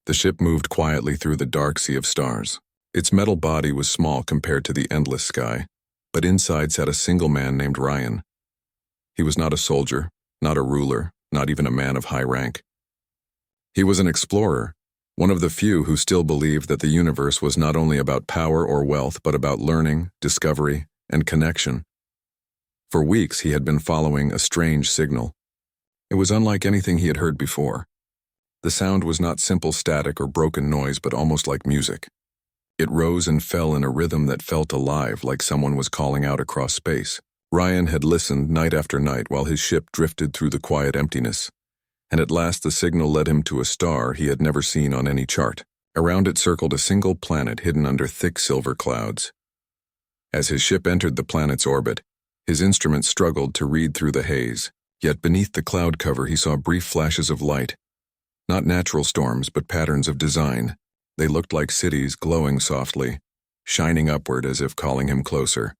The ship moved quietly through the dark sea of stars. Its metal body was small compared to the endless sky, but inside sat a single man named Ryan. He was not a soldier, not a ruler, not even a man of high rank. He was an explorer, one of the few who still believed that the universe was not only about power or wealth but about learning, discovery, and connection. For weeks he had been following a strange signal. It was unlike anything he had heard before. The sound was not simple static or broken noise but almost like music. It rose and fell in a rhythm that felt alive, like someone was calling out across space. Ryan had listened night after night while his ship drifted through the quiet emptiness, and at last the signal led him to a star he had never seen on any chart. Around it circled a single planet hidden under thick silver clouds. As his ship entered the planet's orbit, his instruments struggled to read through the haze, yet beneath the cloud cover he saw brief flashes of light. Not natural storms, but patterns of design. They looked like cities glowing softly, shining upward as if calling him closer.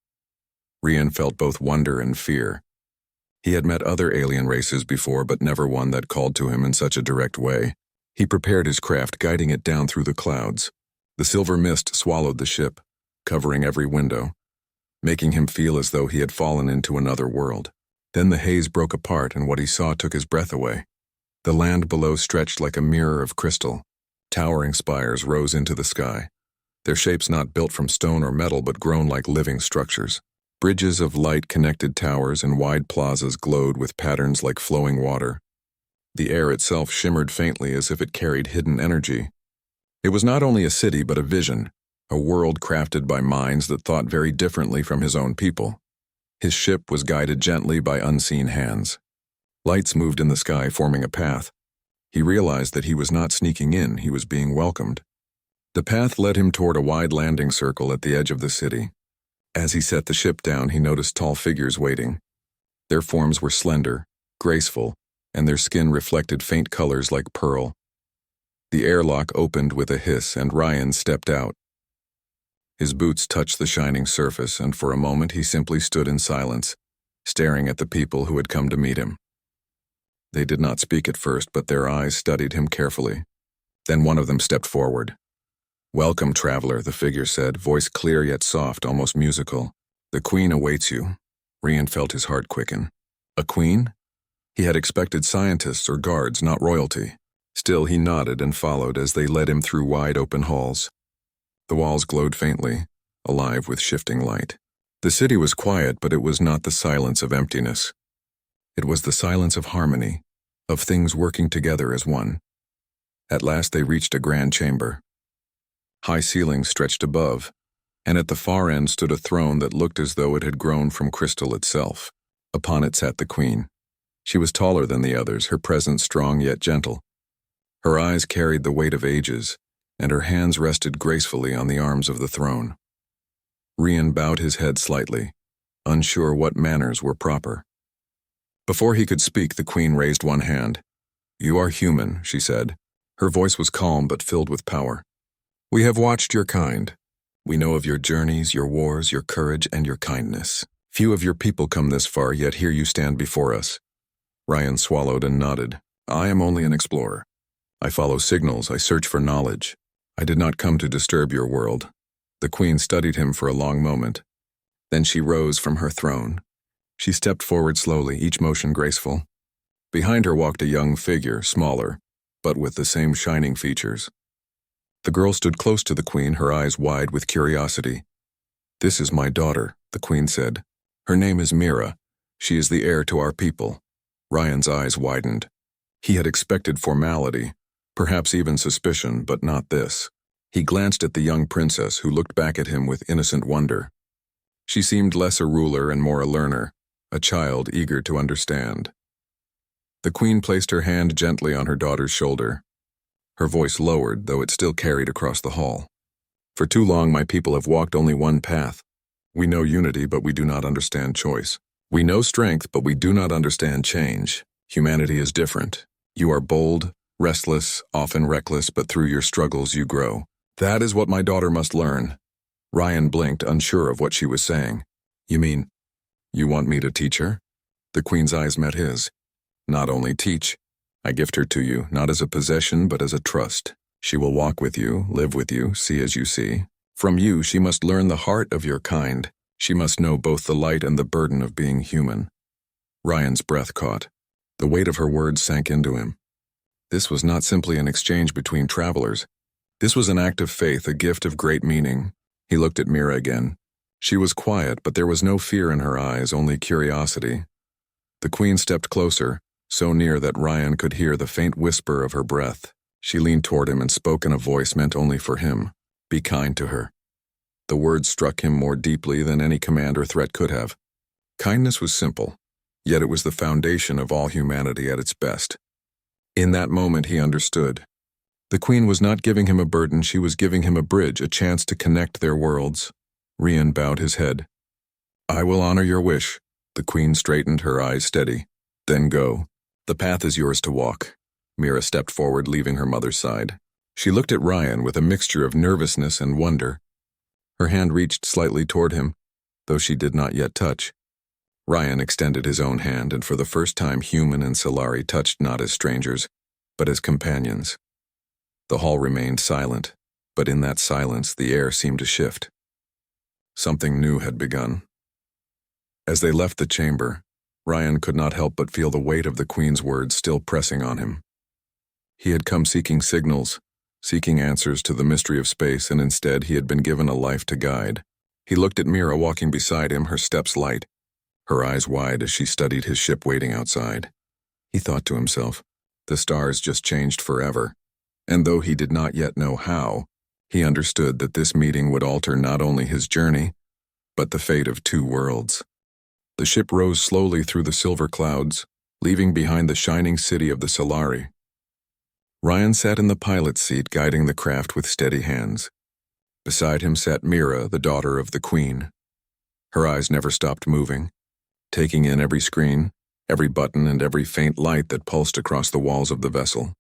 Ryan felt both wonder and fear. He had met other alien races before, but never one that called to him in such a direct way. He prepared his craft, guiding it down through the clouds. The silver mist swallowed the ship, covering every window, making him feel as though he had fallen into another world. Then the haze broke apart, and what he saw took his breath away. The land below stretched like a mirror of crystal. Towering spires rose into the sky, their shapes not built from stone or metal but grown like living structures. Bridges of light connected towers, and wide plazas glowed with patterns like flowing water. The air itself shimmered faintly as if it carried hidden energy. It was not only a city but a vision, a world crafted by minds that thought very differently from his own people. His ship was guided gently by unseen hands. Lights moved in the sky, forming a path. He realized that he was not sneaking in, he was being welcomed. The path led him toward a wide landing circle at the edge of the city. As he set the ship down, he noticed tall figures waiting. Their forms were slender, graceful, and their skin reflected faint colors like pearl. The airlock opened with a hiss, and Ryan stepped out. His boots touched the shining surface, and for a moment he simply stood in silence, staring at the people who had come to meet him. They did not speak at first, but their eyes studied him carefully. Then one of them stepped forward. "Welcome, traveler," the figure said, voice clear yet soft, almost musical. "The queen awaits you." Ryan felt his heart quicken. A queen? He had expected scientists or guards, not royalty. Still, he nodded and followed as they led him through wide open halls. The walls glowed faintly, alive with shifting light. The city was quiet, but it was not the silence of emptiness. It was the silence of harmony, of things working together as one. At last they reached a grand chamber. High ceilings stretched above, and at the far end stood a throne that looked as though it had grown from crystal itself. Upon it sat the queen. She was taller than the others, her presence strong yet gentle. Her eyes carried the weight of ages, and her hands rested gracefully on the arms of the throne. Ryan bowed his head slightly, unsure what manners were proper. Before he could speak, the queen raised one hand. "You are human," she said. Her voice was calm but filled with power. "We have watched your kind. We know of your journeys, your wars, your courage, and your kindness. Few of your people come this far, yet here you stand before us." Ryan swallowed and nodded. "I am only an explorer. I follow signals, I search for knowledge. I did not come to disturb your world." The queen studied him for a long moment. Then she rose from her throne. She stepped forward slowly, each motion graceful. Behind her walked a young figure, smaller, but with the same shining features. The girl stood close to the queen, her eyes wide with curiosity. "This is my daughter," the queen said. "Her name is Mira. She is the heir to our people." Ryan's eyes widened. He had expected formality, perhaps even suspicion, but not this. He glanced at the young princess, who looked back at him with innocent wonder. She seemed less a ruler and more a learner, a child eager to understand. The queen placed her hand gently on her daughter's shoulder. Her voice lowered, though it still carried across the hall. "For too long my people have walked only one path. We know unity, but we do not understand choice. We know strength, but we do not understand change. Humanity is different. You are bold, restless, often reckless, but through your struggles you grow. That is what my daughter must learn." Ryan blinked, unsure of what she was saying. "You mean, you want me to teach her?" The queen's eyes met his. "Not only teach. I gift her to you, not as a possession, but as a trust. She will walk with you, live with you, see as you see. From you, she must learn the heart of your kind. She must know both the light and the burden of being human. Ryan's breath caught. The weight of her words sank into him. This was not simply an exchange between travelers. This was an act of faith, a gift of great meaning. He looked at Mira again. She was quiet, but there was no fear in her eyes, only curiosity. The queen stepped closer, so near that Ryan could hear the faint whisper of her breath. She leaned toward him and spoke in a voice meant only for him. Be kind to her. The words struck him more deeply than any command or threat could have. Kindness was simple, yet it was the foundation of all humanity at its best. In that moment he understood. The queen was not giving him a burden, she was giving him a bridge, a chance to connect their worlds. Ryan bowed his head. I will honor your wish. The queen straightened, her eyes steady. Then go. The path is yours to walk. Mira stepped forward, leaving her mother's side. She looked at Ryan with a mixture of nervousness and wonder. Her hand reached slightly toward him, though she did not yet touch. Ryan extended his own hand, and for the first time human and Solari touched not as strangers, but as companions. The hall remained silent, but in that silence the air seemed to shift. Something new had begun. As they left the chamber, Ryan could not help but feel the weight of the queen's words still pressing on him. He had come seeking signals, seeking answers to the mystery of space, and instead he had been given a life to guide. He looked at Mira walking beside him, her steps light, her eyes wide as she studied his ship waiting outside. He thought to himself, the stars just changed forever, and though he did not yet know how, he understood that this meeting would alter not only his journey, but the fate of two worlds. The ship rose slowly through the silver clouds, leaving behind the shining city of the Solari. Ryan sat in the pilot's seat, guiding the craft with steady hands. Beside him sat Mira, the daughter of the queen. Her eyes never stopped moving, taking in every screen, every button, and every faint light that pulsed across the walls of the vessel.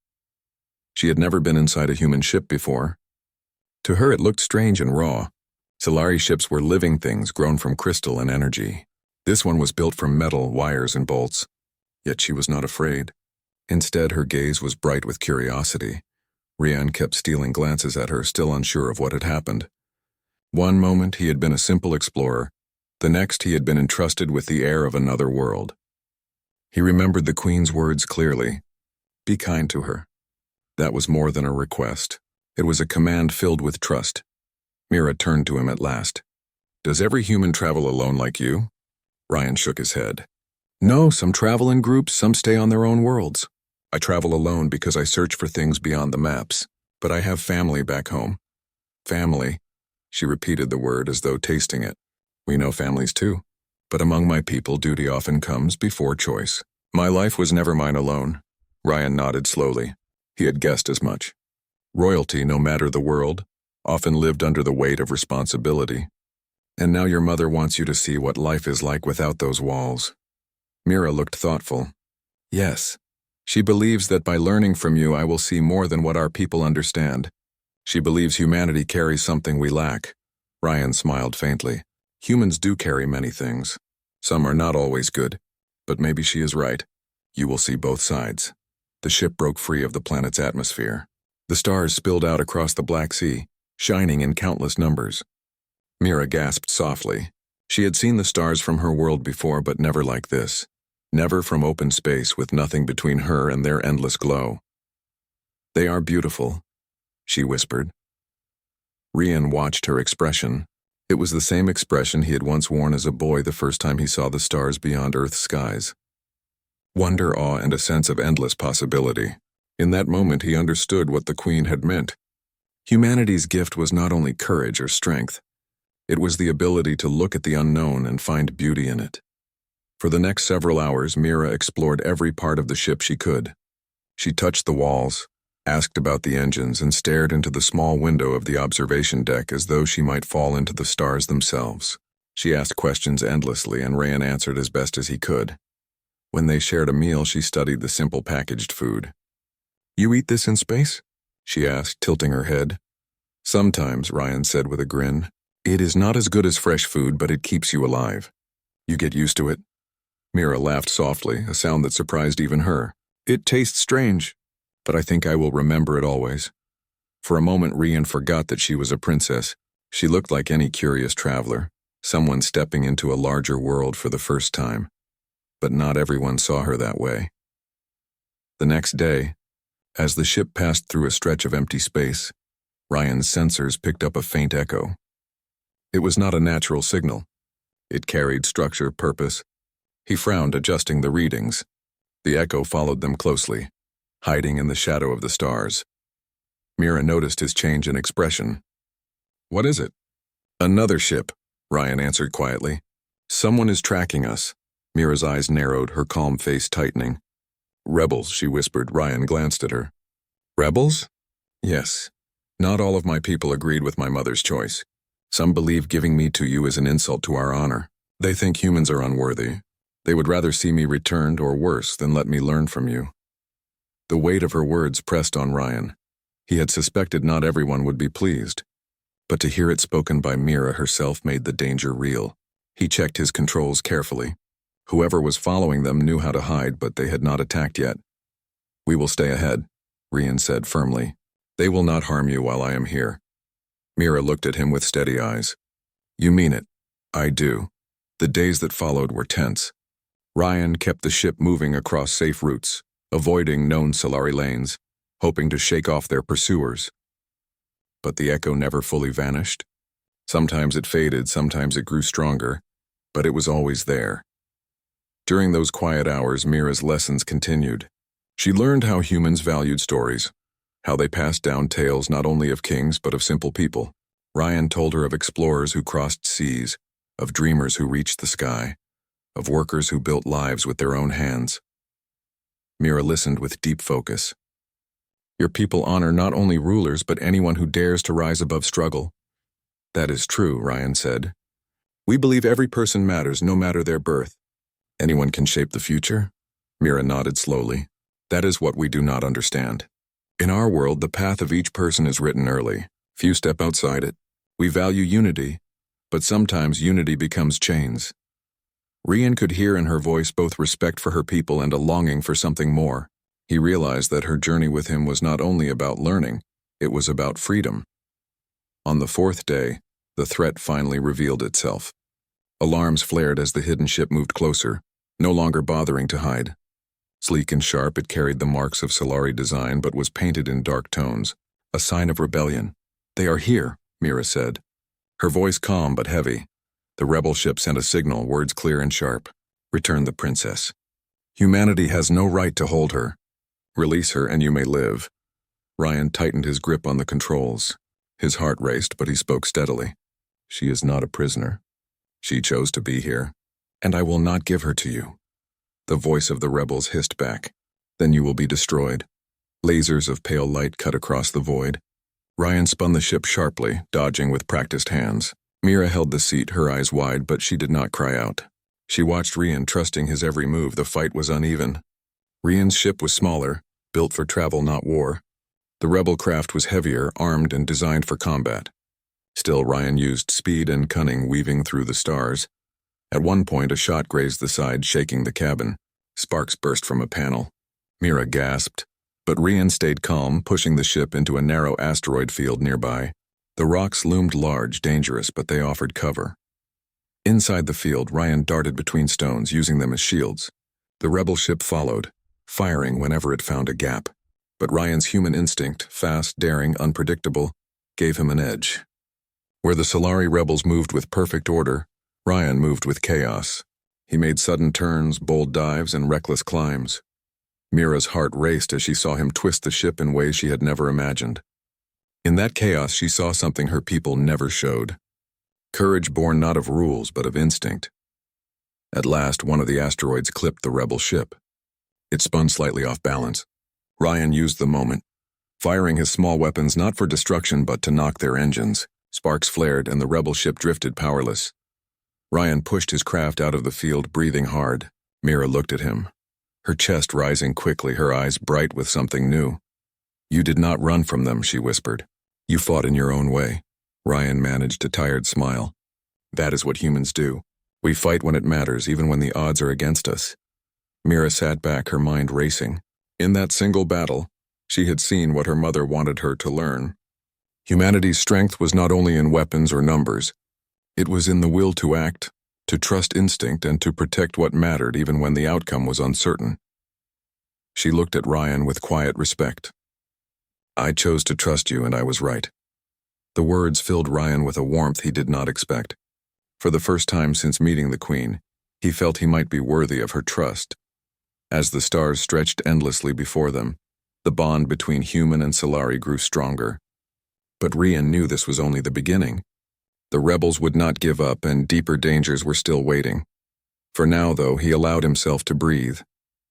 She had never been inside a human ship before. To her it looked strange and raw. Solari ships were living things grown from crystal and energy. This one was built from metal, wires, and bolts. Yet she was not afraid. Instead, her gaze was bright with curiosity. Ryan kept stealing glances at her, still unsure of what had happened. One moment he had been a simple explorer. The next he had been entrusted with the air of another world. He remembered the queen's words clearly. Be kind to her. That was more than a request. It was a command filled with trust. Mira turned to him at last. Does every human travel alone like you? Ryan shook his head. No, some travel in groups, some stay on their own worlds. I travel alone because I search for things beyond the maps, but I have family back home. Family. She repeated the word as though tasting it. We know families too, but among my people duty often comes before choice. My life was never mine alone. Ryan nodded slowly. He had guessed as much. Royalty, no matter the world, often lived under the weight of responsibility. And now your mother wants you to see what life is like without those walls. Mira looked thoughtful. Yes. She believes that by learning from you I will see more than what our people understand. She believes humanity carries something we lack. Ryan smiled faintly. Humans do carry many things. Some are not always good, but maybe she is right. You will see both sides. The ship broke free of the planet's atmosphere. The stars spilled out across the Black Sea, shining in countless numbers. Mira gasped softly. She had seen the stars from her world before, but never like this. Never from open space with nothing between her and their endless glow. They are beautiful, she whispered. Ryan watched her expression. It was the same expression he had once worn as a boy the first time he saw the stars beyond Earth's skies. Wonder, awe, and a sense of endless possibility. In that moment he understood what the queen had meant. Humanity's gift was not only courage or strength. It was the ability to look at the unknown and find beauty in it. For the next several hours, Mira explored every part of the ship she could. She touched the walls, asked about the engines, and stared into the small window of the observation deck as though she might fall into the stars themselves. She asked questions endlessly, and Ryan answered as best as he could. When they shared a meal, she studied the simple packaged food. You eat this in space? She asked, tilting her head. Sometimes, Ryan said with a grin. It is not as good as fresh food, but it keeps you alive. You get used to it. Mira laughed softly, a sound that surprised even her. It tastes strange, but I think I will remember it always. For a moment, Rian forgot that she was a princess. She looked like any curious traveler, someone stepping into a larger world for the first time. But not everyone saw her that way. The next day, as the ship passed through a stretch of empty space, Ryan's sensors picked up a faint echo. It was not a natural signal. It carried structure, purpose. He frowned, adjusting the readings. The echo followed them closely, hiding in the shadow of the stars. Mira noticed his change in expression. "What is it?" "Another ship," Ryan answered quietly. "Someone is tracking us." Mira's eyes narrowed, her calm face tightening. "Rebels," she whispered. Ryan glanced at her. "Rebels?" "Yes. Not all of my people agreed with my mother's choice. Some believe giving me to you is an insult to our honor. They think humans are unworthy. They would rather see me returned or worse than let me learn from you." The weight of her words pressed on Ryan. He had suspected not everyone would be pleased, but to hear it spoken by Mira herself made the danger real. He checked his controls carefully. Whoever was following them knew how to hide, but they had not attacked yet. "We will stay ahead," Rian said firmly. "They will not harm you while I am here." Mira looked at him with steady eyes. "You mean it?" "I do." The days that followed were tense. Ryan kept the ship moving across safe routes, avoiding known Solari lanes, hoping to shake off their pursuers. But the echo never fully vanished. Sometimes it faded, sometimes it grew stronger, but it was always there. During those quiet hours, Mira's lessons continued. She learned how humans valued stories, how they passed down tales not only of kings but of simple people. Ryan told her of explorers who crossed seas, of dreamers who reached the sky, of workers who built lives with their own hands. Mira listened with deep focus. "Your people honor not only rulers but anyone who dares to rise above struggle." "That is true," Ryan said. "We believe every person matters, no matter their birth." "Anyone can shape the future?" Mira nodded slowly. "That is what we do not understand. In our world, the path of each person is written early. Few step outside it. We value unity, but sometimes unity becomes chains." Rian could hear in her voice both respect for her people and a longing for something more. He realized that her journey with him was not only about learning, it was about freedom. On the fourth day, the threat finally revealed itself. Alarms flared as the hidden ship moved closer, no longer bothering to hide. Sleek and sharp, it carried the marks of Solari design but was painted in dark tones, a sign of rebellion. "They are here," Mira said. Her voice calm but heavy. The rebel ship sent a signal, words clear and sharp. "Return the princess. Humanity has no right to hold her. Release her and you may live." Ryan tightened his grip on the controls. His heart raced, but he spoke steadily. "She is not a prisoner. She chose to be here, and I will not give her to you." The voice of the rebels hissed back. "Then you will be destroyed." Lasers of pale light cut across the void. Ryan spun the ship sharply, dodging with practiced hands. Mira held the seat, her eyes wide, but she did not cry out. She watched Rian, trusting his every move. The fight was uneven. Rian's ship was smaller, built for travel, not war. The rebel craft was heavier, armed and designed for combat. Still, Ryan used speed and cunning, weaving through the stars. At one point, a shot grazed the side, shaking the cabin. Sparks burst from a panel. Mira gasped, but Rian stayed calm, pushing the ship into a narrow asteroid field nearby. The rocks loomed large, dangerous, but they offered cover. Inside the field, Ryan darted between stones, using them as shields. The rebel ship followed, firing whenever it found a gap. But Ryan's human instinct, fast, daring, unpredictable, gave him an edge. Where the Solari rebels moved with perfect order, Ryan moved with chaos. He made sudden turns, bold dives, and reckless climbs. Mira's heart raced as she saw him twist the ship in ways she had never imagined. In that chaos, she saw something her people never showed. Courage born not of rules, but of instinct. At last, one of the asteroids clipped the rebel ship. It spun slightly off balance. Ryan used the moment, firing his small weapons not for destruction but to knock their engines. Sparks flared and the rebel ship drifted powerless. Ryan pushed his craft out of the field, breathing hard. Mira looked at him, her chest rising quickly, her eyes bright with something new. "You did not run from them," she whispered. "You fought in your own way." Ryan managed a tired smile. "That is what humans do. We fight when it matters, even when the odds are against us." Mira sat back, her mind racing. In that single battle, she had seen what her mother wanted her to learn. Humanity's strength was not only in weapons or numbers, it was in the will to act, to trust instinct, and to protect what mattered even when the outcome was uncertain. She looked at Ryan with quiet respect. "I chose to trust you, and I was right." The words filled Ryan with a warmth he did not expect. For the first time since meeting the Queen, he felt he might be worthy of her trust. As the stars stretched endlessly before them, the bond between human and Solari grew stronger. But Ryan knew this was only the beginning. The rebels would not give up, and deeper dangers were still waiting. For now, though, he allowed himself to breathe,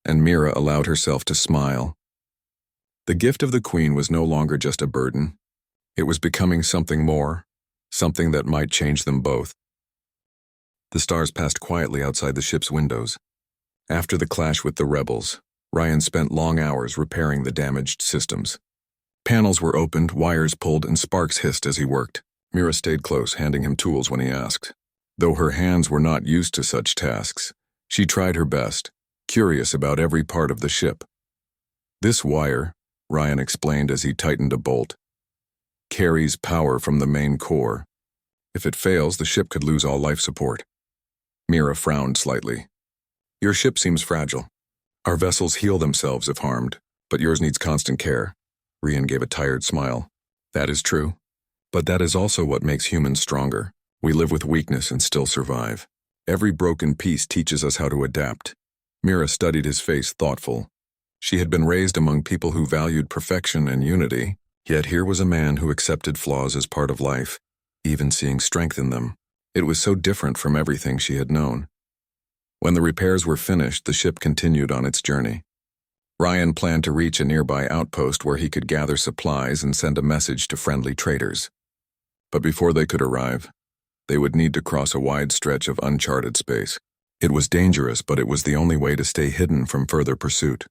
and Mira allowed herself to smile. The gift of the Queen was no longer just a burden. It was becoming something more, something that might change them both. The stars passed quietly outside the ship's windows. After the clash with the rebels, Ryan spent long hours repairing the damaged systems. Panels were opened, wires pulled, and sparks hissed as he worked. Mira stayed close, handing him tools when he asked. Though her hands were not used to such tasks, she tried her best, curious about every part of the ship. "This wire," Ryan explained as he tightened a bolt, "carries power from the main core. If it fails, the ship could lose all life support." Mira frowned slightly. "Your ship seems fragile. Our vessels heal themselves if harmed, but yours needs constant care." Ryan gave a tired smile. "That is true. But that is also what makes humans stronger. We live with weakness and still survive. Every broken piece teaches us how to adapt." Mira studied his face, thoughtful. She had been raised among people who valued perfection and unity, yet here was a man who accepted flaws as part of life, even seeing strength in them. It was so different from everything she had known. When the repairs were finished, the ship continued on its journey. Ryan planned to reach a nearby outpost where he could gather supplies and send a message to friendly traders. But before they could arrive, they would need to cross a wide stretch of uncharted space. It was dangerous, but it was the only way to stay hidden from further pursuit.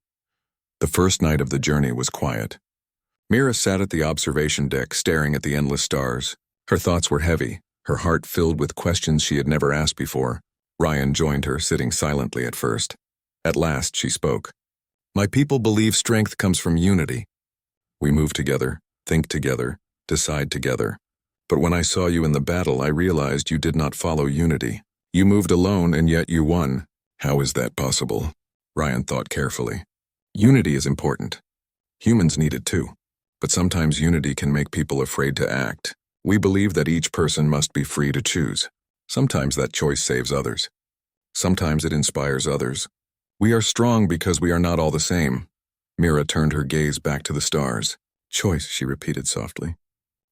The first night of the journey was quiet. Mira sat at the observation deck, staring at the endless stars. Her thoughts were heavy, her heart filled with questions she had never asked before. Ryan joined her, sitting silently at first. At last, she spoke. "My people believe strength comes from unity. We move together, think together, decide together. But when I saw you in the battle, I realized you did not follow unity. You moved alone, and yet you won. How is that possible?" Ryan thought carefully. "Unity is important. Humans need it too. But sometimes unity can make people afraid to act. We believe that each person must be free to choose. Sometimes that choice saves others. Sometimes it inspires others. We are strong because we are not all the same." Mira turned her gaze back to the stars. "Choice," she repeated softly.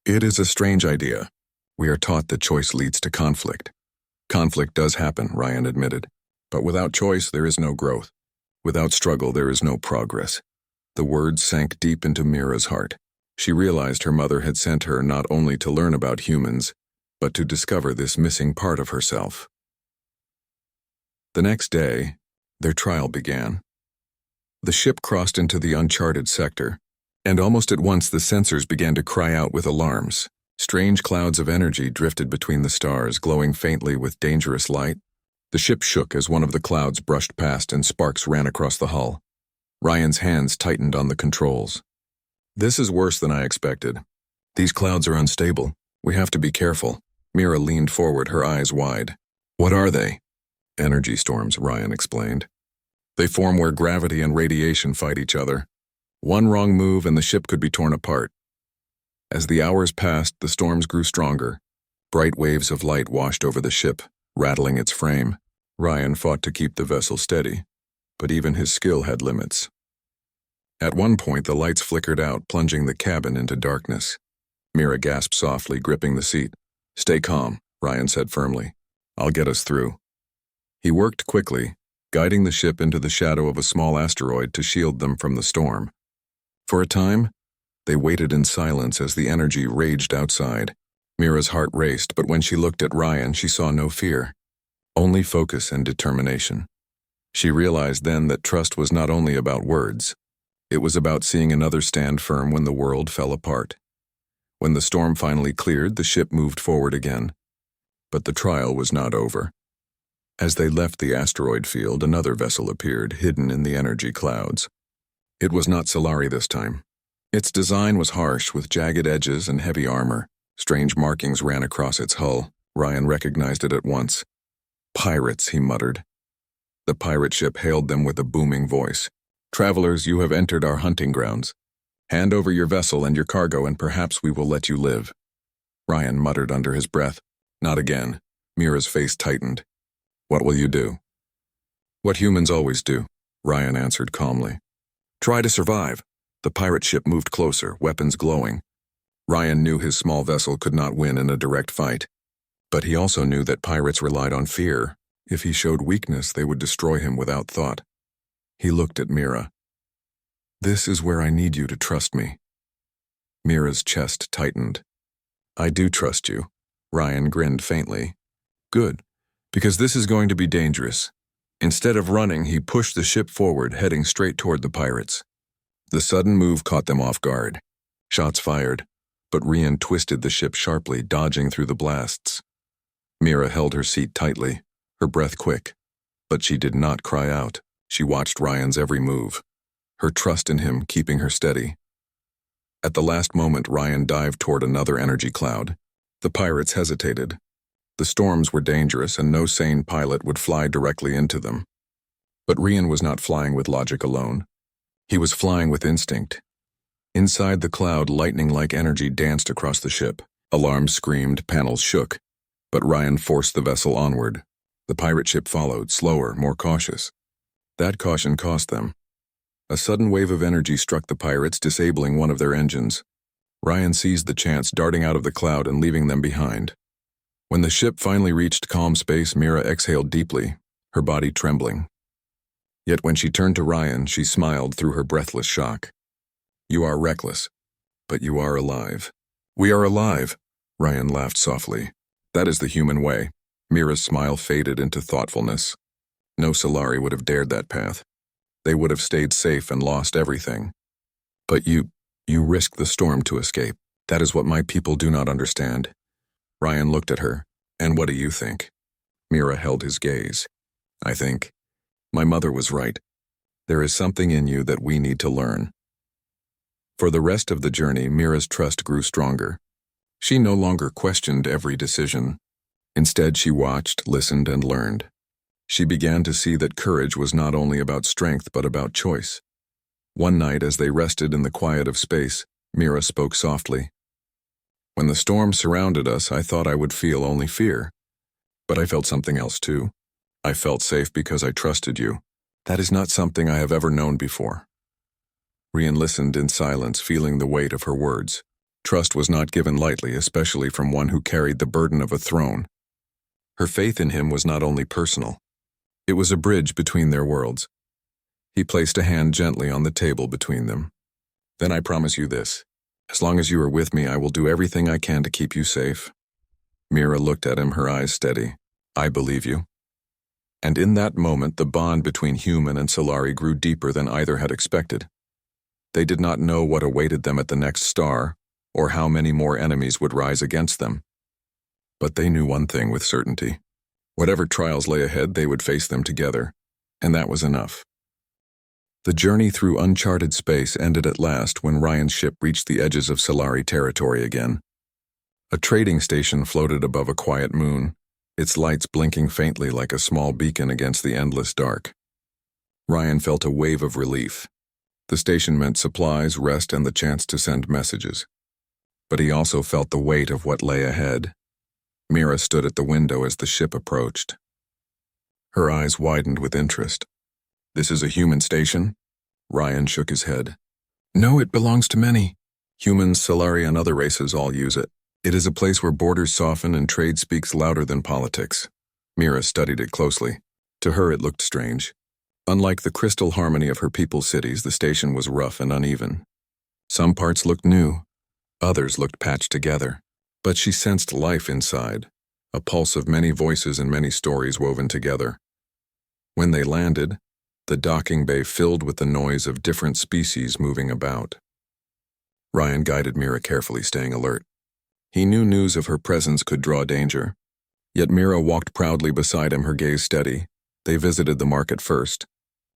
"It is a strange idea. We are taught that choice leads to conflict. Conflict does happen," Ryan admitted. "But without choice, there is no growth. Without struggle, there is no progress." The words sank deep into Mira's heart. She realized her mother had sent her not only to learn about humans, but to discover this missing part of herself. The next day, their trial began. The ship crossed into the uncharted sector, and almost at once the sensors began to cry out with alarms. Strange clouds of energy drifted between the stars, glowing faintly with dangerous light. The ship shook as one of the clouds brushed past and sparks ran across the hull. Ryan's hands tightened on the controls. "This is worse than I expected. These clouds are unstable. We have to be careful." Mira leaned forward, her eyes wide. "What are they?" "Energy storms," Ryan explained. "They form where gravity and radiation fight each other. One wrong move and the ship could be torn apart." As the hours passed, the storms grew stronger. Bright waves of light washed over the ship, rattling its frame. Ryan fought to keep the vessel steady, but even his skill had limits. At one point, the lights flickered out, plunging the cabin into darkness. Mira gasped softly, gripping the seat. "Stay calm," Ryan said firmly. "I'll get us through." He worked quickly, guiding the ship into the shadow of a small asteroid to shield them from the storm. For a time, they waited in silence as the energy raged outside. Mira's heart raced, but when she looked at Ryan, she saw no fear, only focus and determination. She realized then that trust was not only about words. It was about seeing another stand firm when the world fell apart. When the storm finally cleared, the ship moved forward again. But the trial was not over. As they left the asteroid field, another vessel appeared, hidden in the energy clouds. It was not Solari this time. Its design was harsh, with jagged edges and heavy armor. Strange markings ran across its hull. Ryan recognized it at once. "Pirates," he muttered. The pirate ship hailed them with a booming voice. "Travelers, you have entered our hunting grounds. Hand over your vessel and your cargo, and perhaps we will let you live." Ryan muttered under his breath. "Not again." Mira's face tightened. "What will you do?" "What humans always do," Ryan answered calmly. "Try to survive." The pirate ship moved closer, weapons glowing. Ryan knew his small vessel could not win in a direct fight. But he also knew that pirates relied on fear. If he showed weakness, they would destroy him without thought. He looked at Mira. "This is where I need you to trust me." Mira's chest tightened. "I do trust you." Ryan grinned faintly. "Good, because this is going to be dangerous." Instead of running, he pushed the ship forward, heading straight toward the pirates. The sudden move caught them off guard. Shots fired, but Ryan twisted the ship sharply, dodging through the blasts. Mira held her seat tightly, her breath quick, but she did not cry out. She watched Ryan's every move, her trust in him keeping her steady. At the last moment, Ryan dived toward another energy cloud. The pirates hesitated. The storms were dangerous, and no sane pilot would fly directly into them. But Ryan was not flying with logic alone. He was flying with instinct. Inside the cloud, lightning-like energy danced across the ship. Alarms screamed, panels shook. But Ryan forced the vessel onward. The pirate ship followed, slower, more cautious. That caution cost them. A sudden wave of energy struck the pirates, disabling one of their engines. Ryan seized the chance, darting out of the cloud and leaving them behind. When the ship finally reached calm space, Mira exhaled deeply, her body trembling. Yet when she turned to Ryan, she smiled through her breathless shock. "You are reckless, but you are alive." "We are alive," Ryan laughed softly. "That is the human way." Mira's smile faded into thoughtfulness. No Solari would have dared that path. They would have stayed safe and lost everything. "But you risked the storm to escape. That is what my people do not understand." Ryan looked at her. "And what do you think?" Mira held his gaze. "I think my mother was right. There is something in you that we need to learn." For the rest of the journey, Mira's trust grew stronger. She no longer questioned every decision. Instead, she watched, listened, and learned. She began to see that courage was not only about strength but about choice. One night, as they rested in the quiet of space, Mira spoke softly. "When the storm surrounded us, I thought I would feel only fear. But I felt something else too. I felt safe because I trusted you. That is not something I have ever known before." Ryan listened in silence, feeling the weight of her words. Trust was not given lightly, especially from one who carried the burden of a throne. Her faith in him was not only personal. It was a bridge between their worlds. He placed a hand gently on the table between them. "Then I promise you this. As long as you are with me, I will do everything I can to keep you safe." Mira looked at him, her eyes steady. "I believe you." And in that moment, the bond between human and Solari grew deeper than either had expected. They did not know what awaited them at the next star, or how many more enemies would rise against them. But they knew one thing with certainty. Whatever trials lay ahead, they would face them together, and that was enough. The journey through uncharted space ended at last when Ryan's ship reached the edges of Solari territory again. A trading station floated above a quiet moon, its lights blinking faintly like a small beacon against the endless dark. Ryan felt a wave of relief. The station meant supplies, rest, and the chance to send messages. But he also felt the weight of what lay ahead. Mira stood at the window as the ship approached. Her eyes widened with interest. "This is a human station?" Ryan shook his head. "No, it belongs to many. Humans, Solari, and other races all use it. It is a place where borders soften and trade speaks louder than politics." Mira studied it closely. To her, it looked strange. Unlike the crystal harmony of her people's cities, the station was rough and uneven. Some parts looked new, others looked patched together. But she sensed life inside, a pulse of many voices and many stories woven together. When they landed, the docking bay filled with the noise of different species moving about. Ryan guided Mira carefully, staying alert. He knew news of her presence could draw danger. Yet Mira walked proudly beside him, her gaze steady. They visited the market first.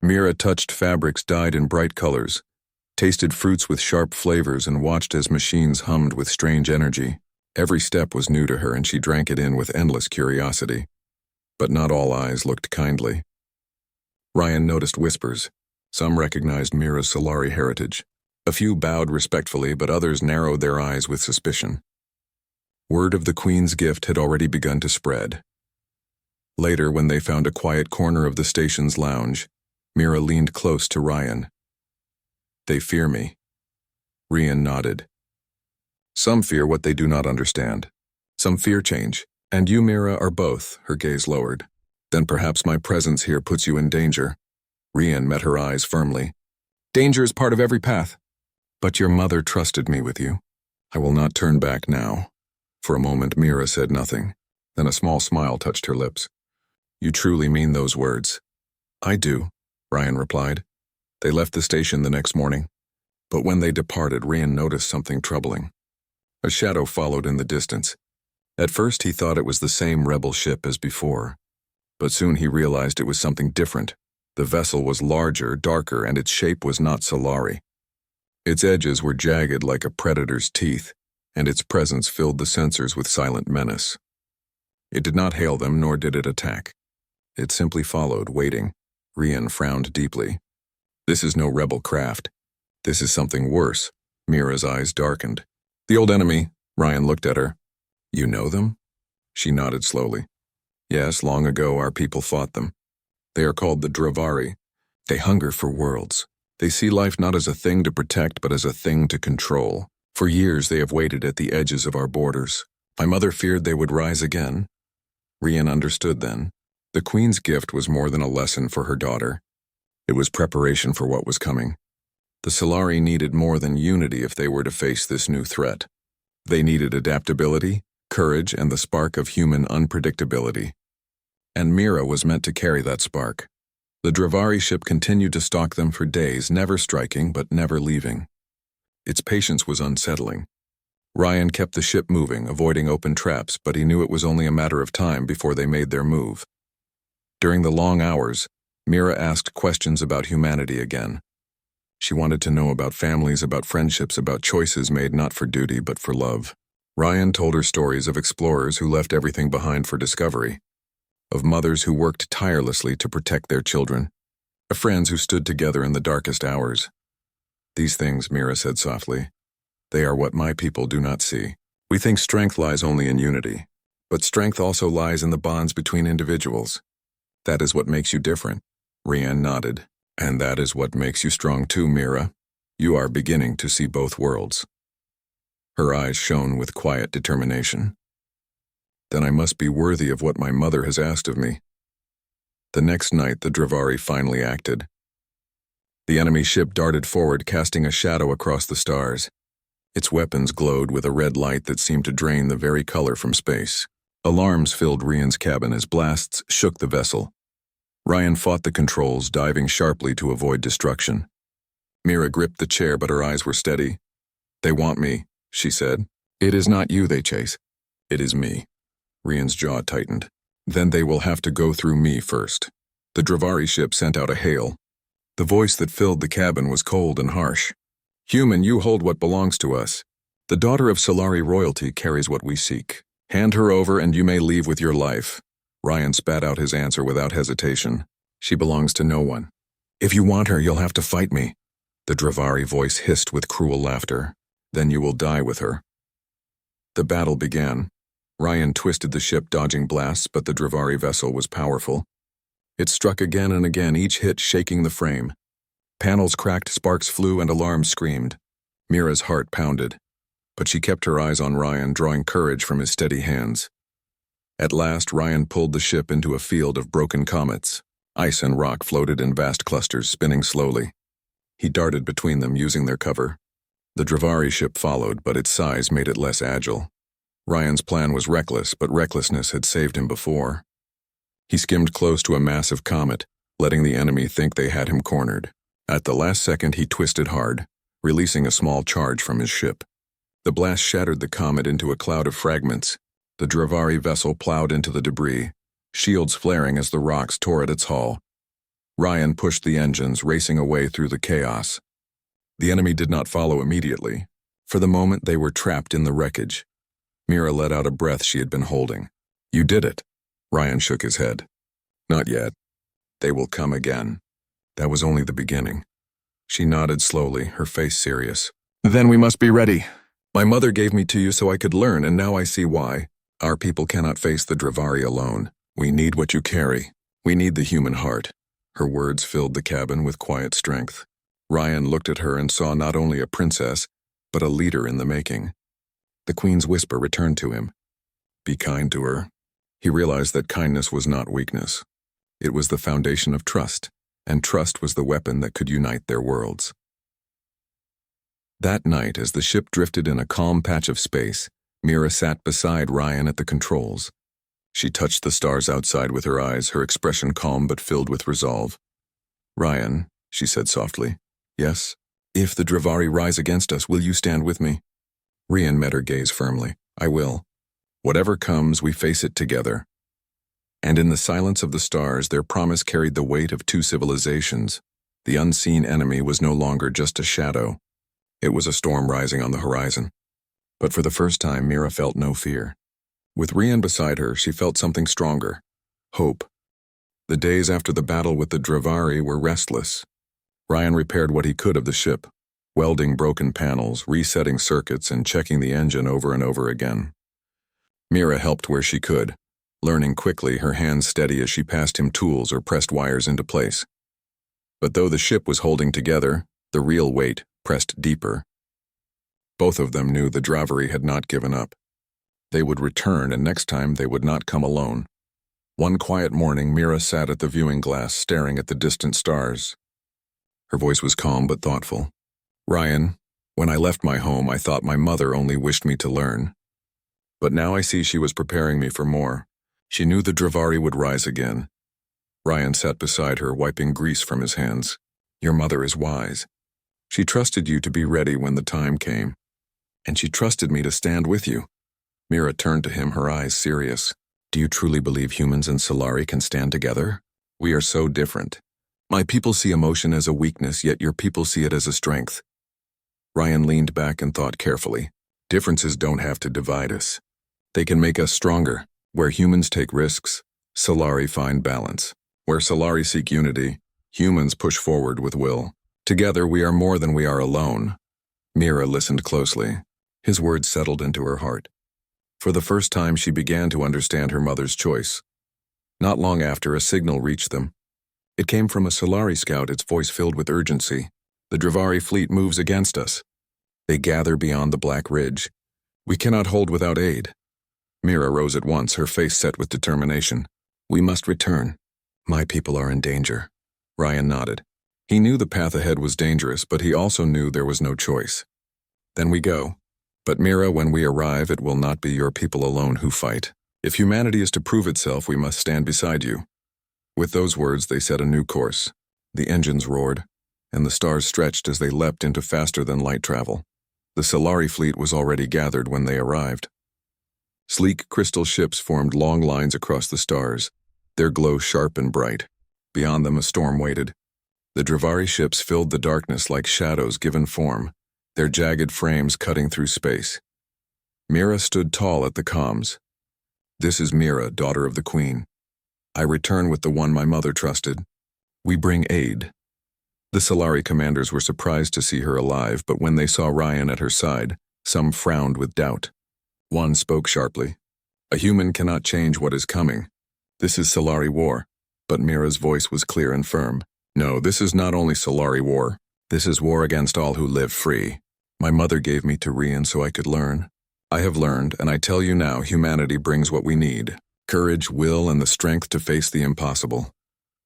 Mira touched fabrics dyed in bright colors, tasted fruits with sharp flavors and watched as machines hummed with strange energy. Every step was new to her and she drank it in with endless curiosity. But not all eyes looked kindly. Ryan noticed whispers. Some recognized Mira's Solari heritage. A few bowed respectfully, but others narrowed their eyes with suspicion. Word of the Queen's gift had already begun to spread. Later, when they found a quiet corner of the station's lounge, Mira leaned close to Ryan. "They fear me." Ryan nodded. "Some fear what they do not understand. Some fear change. And you, Mira, are both," her gaze lowered. "Then perhaps my presence here puts you in danger." Ryan met her eyes firmly. "Danger is part of every path." "But your mother trusted me with you. I will not turn back now." For a moment, Mira said nothing. Then a small smile touched her lips. "You truly mean those words?" "I do," Ryan replied. They left the station the next morning. But when they departed, Ryan noticed something troubling. A shadow followed in the distance. At first, he thought it was the same rebel ship as before. But soon he realized it was something different. The vessel was larger, darker, and its shape was not Solari. Its edges were jagged like a predator's teeth, and its presence filled the sensors with silent menace. It did not hail them, nor did it attack. It simply followed, waiting. Ryan frowned deeply. "This is no rebel craft. This is something worse." Mira's eyes darkened. "The old enemy," Ryan looked at her. "You know them?" She nodded slowly. "Yes, long ago our people fought them. They are called the Dravari. They hunger for worlds. They see life not as a thing to protect, but as a thing to control. For years they have waited at the edges of our borders. My mother feared they would rise again." Ryan understood then. The Queen's gift was more than a lesson for her daughter. It was preparation for what was coming. The Solari needed more than unity if they were to face this new threat. They needed adaptability, courage, and the spark of human unpredictability. And Mira was meant to carry that spark. The Dravari ship continued to stalk them for days, never striking but never leaving. Its patience was unsettling. Ryan kept the ship moving, avoiding open traps, but he knew it was only a matter of time before they made their move. During the long hours, Mira asked questions about humanity again. She wanted to know about families, about friendships, about choices made not for duty but for love. Ryan told her stories of explorers who left everything behind for discovery, of mothers who worked tirelessly to protect their children, of friends who stood together in the darkest hours. "These things," Mira said softly, "they are what my people do not see. We think strength lies only in unity, but strength also lies in the bonds between individuals. That is what makes you different." Ryan nodded. "And that is what makes you strong too, Mira. You are beginning to see both worlds." Her eyes shone with quiet determination. "Then I must be worthy of what my mother has asked of me." The next night, the Dravari finally acted. The enemy ship darted forward, casting a shadow across the stars. Its weapons glowed with a red light that seemed to drain the very color from space. Alarms filled Ryan's cabin as blasts shook the vessel. Ryan fought the controls, diving sharply to avoid destruction. Mira gripped the chair, but her eyes were steady. "They want me," she said. "It is not you they chase. It is me." Ryan's jaw tightened. "Then they will have to go through me first." The Dravari ship sent out a hail. The voice that filled the cabin was cold and harsh. "Human, you hold what belongs to us. The daughter of Solari royalty carries what we seek. Hand her over and you may leave with your life." Ryan spat out his answer without hesitation. "She belongs to no one. If you want her, you'll have to fight me." The Dravari voice hissed with cruel laughter. "Then you will die with her." The battle began. Ryan twisted the ship, dodging blasts, but the Dravari vessel was powerful. It struck again and again, each hit shaking the frame. Panels cracked, sparks flew, and alarms screamed. Mira's heart pounded. But she kept her eyes on Ryan, drawing courage from his steady hands. At last, Ryan pulled the ship into a field of broken comets. Ice and rock floated in vast clusters, spinning slowly. He darted between them, using their cover. The Dravari ship followed, but its size made it less agile. Ryan's plan was reckless, but recklessness had saved him before. He skimmed close to a massive comet, letting the enemy think they had him cornered. At the last second, he twisted hard, releasing a small charge from his ship. The blast shattered the comet into a cloud of fragments. The Dravari vessel plowed into the debris, shields flaring as the rocks tore at its hull. Ryan pushed the engines, racing away through the chaos. The enemy did not follow immediately. For the moment, they were trapped in the wreckage. Mira let out a breath she had been holding. "You did it." Ryan shook his head. "Not yet. They will come again." That was only the beginning. She nodded slowly, her face serious. "Then we must be ready. My mother gave me to you so I could learn, and now I see why. Our people cannot face the Dravari alone. We need what you carry. We need the human heart." Her words filled the cabin with quiet strength. Ryan looked at her and saw not only a princess, but a leader in the making. The queen's whisper returned to him. "Be kind to her." He realized that kindness was not weakness. It was the foundation of trust, and trust was the weapon that could unite their worlds. That night, as the ship drifted in a calm patch of space, Mira sat beside Ryan at the controls. She touched the stars outside with her eyes, her expression calm but filled with resolve. "Ryan," she said softly. "Yes? If the Dravari rise against us, will you stand with me?" Ryan met her gaze firmly. "I will. Whatever comes, we face it together." And in the silence of the stars, their promise carried the weight of two civilizations. The unseen enemy was no longer just a shadow. It was a storm rising on the horizon. But for the first time, Mira felt no fear. With Ryan beside her, she felt something stronger. Hope. The days after the battle with the Dravari were restless. Ryan repaired what he could of the ship, welding broken panels, resetting circuits, and checking the engine over and over again. Mira helped where she could, learning quickly, her hands steady as she passed him tools or pressed wires into place. But though the ship was holding together, the real weight pressed deeper. Both of them knew the Dravari had not given up. They would return, and next time they would not come alone. One quiet morning, Mira sat at the viewing glass, staring at the distant stars. Her voice was calm but thoughtful. "Ryan, when I left my home, I thought my mother only wished me to learn. But now I see she was preparing me for more. She knew the Dravari would rise again." Ryan sat beside her, wiping grease from his hands. "Your mother is wise. She trusted you to be ready when the time came. And she trusted me to stand with you." Mira turned to him, her eyes serious. "Do you truly believe humans and Solari can stand together? We are so different. My people see emotion as a weakness, yet your people see it as a strength." Ryan leaned back and thought carefully. "Differences don't have to divide us. They can make us stronger. Where humans take risks, Solari find balance. Where Solari seek unity, humans push forward with will. Together we are more than we are alone." Mira listened closely. His words settled into her heart. For the first time, she began to understand her mother's choice. Not long after, a signal reached them. It came from a Solari scout, its voice filled with urgency. "The Dravari fleet moves against us. They gather beyond the Black Ridge. We cannot hold without aid." Mira rose at once, her face set with determination. "We must return. My people are in danger." Ryan nodded. He knew the path ahead was dangerous, but he also knew there was no choice. "Then we go. But Mira, when we arrive, it will not be your people alone who fight. If humanity is to prove itself, we must stand beside you." With those words, they set a new course. The engines roared, and the stars stretched as they leapt into faster-than-light travel. The Solari fleet was already gathered when they arrived. Sleek crystal ships formed long lines across the stars, their glow sharp and bright. Beyond them, a storm waited. The Dravari ships filled the darkness like shadows given form, their jagged frames cutting through space. Mira stood tall at the comms. "This is Mira, daughter of the Queen. I return with the one my mother trusted. We bring aid." The Solari commanders were surprised to see her alive, but when they saw Ryan at her side, some frowned with doubt. One spoke sharply. "A human cannot change what is coming. This is Solari war." But Mira's voice was clear and firm. "No, this is not only Solari war. This is war against all who live free. My mother gave me to Ryan so I could learn. I have learned, and I tell you now, humanity brings what we need. Courage, will, and the strength to face the impossible."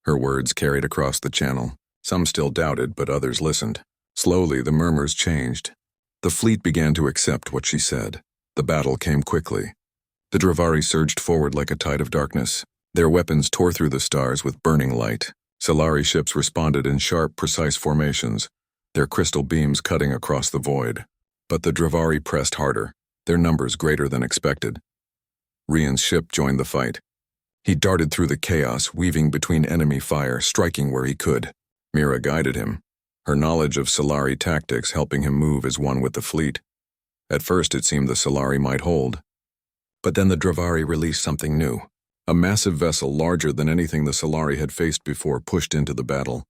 Her words carried across the channel. Some still doubted, but others listened. Slowly, the murmurs changed. The fleet began to accept what she said. The battle came quickly. The Dravari surged forward like a tide of darkness. Their weapons tore through the stars with burning light. Solari ships responded in sharp, precise formations, their crystal beams cutting across the void. But the Dravari pressed harder, their numbers greater than expected. Ryan's ship joined the fight. He darted through the chaos, weaving between enemy fire, striking where he could. Mira guided him. her knowledge of Solari tactics helping him move as one with the fleet. At first it seemed the Solari might hold. But then the Dravari released something new. A massive vessel larger than anything the Solari had faced before pushed into the battle.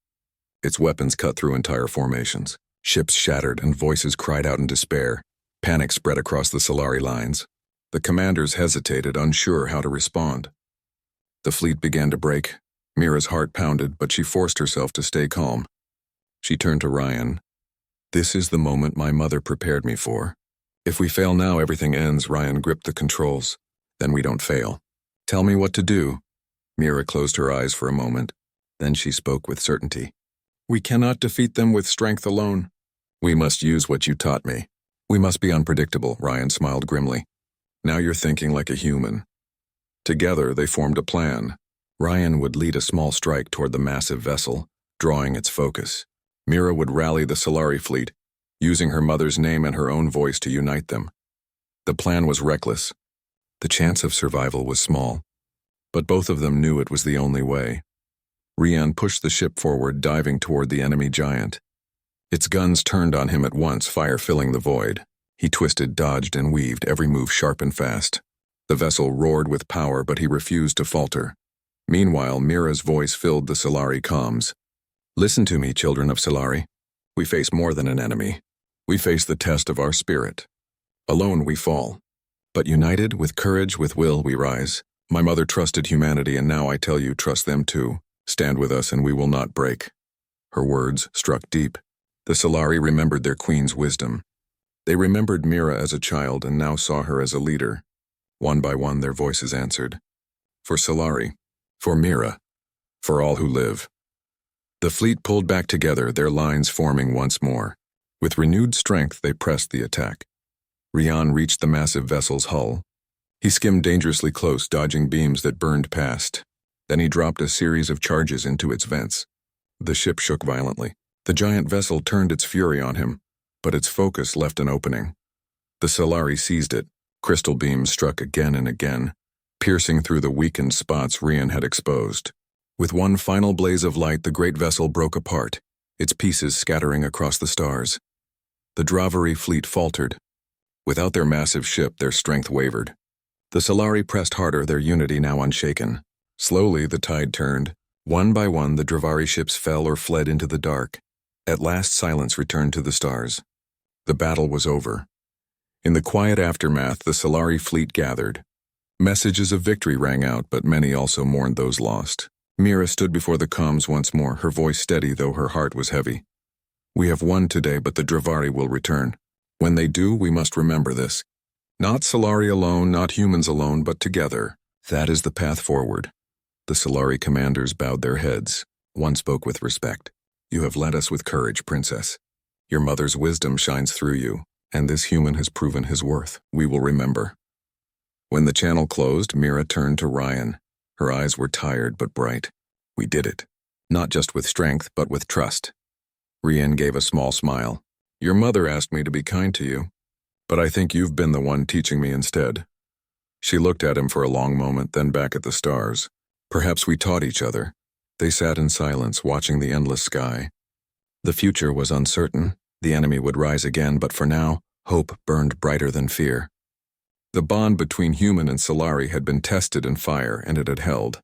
Its weapons cut through entire formations. Ships shattered and voices cried out in despair. Panic spread across the Solari lines. The commanders hesitated, unsure how to respond. The fleet began to break. Mira's heart pounded, but she forced herself to stay calm. She turned to Ryan. "This is the moment my mother prepared me for. If we fail now, everything ends." Ryan gripped the controls. "Then we don't fail. Tell me what to do." Mira closed her eyes for a moment. Then she spoke with certainty. "We cannot defeat them with strength alone. We must use what you taught me. We must be unpredictable." Ryan smiled grimly. "Now you're thinking like a human." Together they formed a plan. Ryan would lead a small strike toward the massive vessel, drawing its focus. Mira would rally the Solari fleet, using her mother's name and her own voice to unite them. The plan was reckless. The chance of survival was small, but both of them knew it was the only way. Ryan pushed the ship forward, diving toward the enemy giant. Its guns turned on him at once, fire filling the void. He twisted, dodged, and weaved, every move sharp and fast. The vessel roared with power, but he refused to falter. Meanwhile, Mira's voice filled the Solari comms. "Listen to me, children of Solari. We face more than an enemy. We face the test of our spirit. Alone we fall. But united, with courage, with will, we rise. My mother trusted humanity, and now I tell you, trust them too. Stand with us and we will not break." Her words struck deep. The Solari remembered their queen's wisdom. They remembered Mira as a child and now saw her as a leader. One by one their voices answered. "For Solari, for Mira, for all who live." The fleet pulled back together, their lines forming once more. With renewed strength they pressed the attack. Ryan reached the massive vessel's hull. He skimmed dangerously close, dodging beams that burned past. Then he dropped a series of charges into its vents. The ship shook violently. The giant vessel turned its fury on him, but its focus left an opening. The Solari seized it. Crystal beams struck again and again, piercing through the weakened spots Ryan had exposed. With one final blaze of light, the great vessel broke apart, its pieces scattering across the stars. The Dravari fleet faltered. Without their massive ship, their strength wavered. The Solari pressed harder, their unity now unshaken. Slowly, the tide turned. One by one, the Dravari ships fell or fled into the dark. At last, silence returned to the stars. The battle was over. In the quiet aftermath, the Solari fleet gathered. Messages of victory rang out, but many also mourned those lost. Mira stood before the comms once more, her voice steady though her heart was heavy. "We have won today, but the Dravari will return. When they do, we must remember this. Not Solari alone, not humans alone, but together. That is the path forward." The Solari commanders bowed their heads. One spoke with respect. "You have led us with courage, Princess. Your mother's wisdom shines through you, and this human has proven his worth. We will remember." When the channel closed, Mira turned to Ryan. Her eyes were tired but bright. "We did it. Not just with strength, but with trust." Ryan gave a small smile. "Your mother asked me to be kind to you, but I think you've been the one teaching me instead." She looked at him for a long moment, then back at the stars. "Perhaps we taught each other." They sat in silence, watching the endless sky. The future was uncertain. The enemy would rise again, but for now, hope burned brighter than fear. The bond between human and Solari had been tested in fire, and it had held.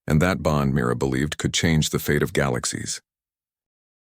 And that bond, Mira believed, could change the fate of galaxies.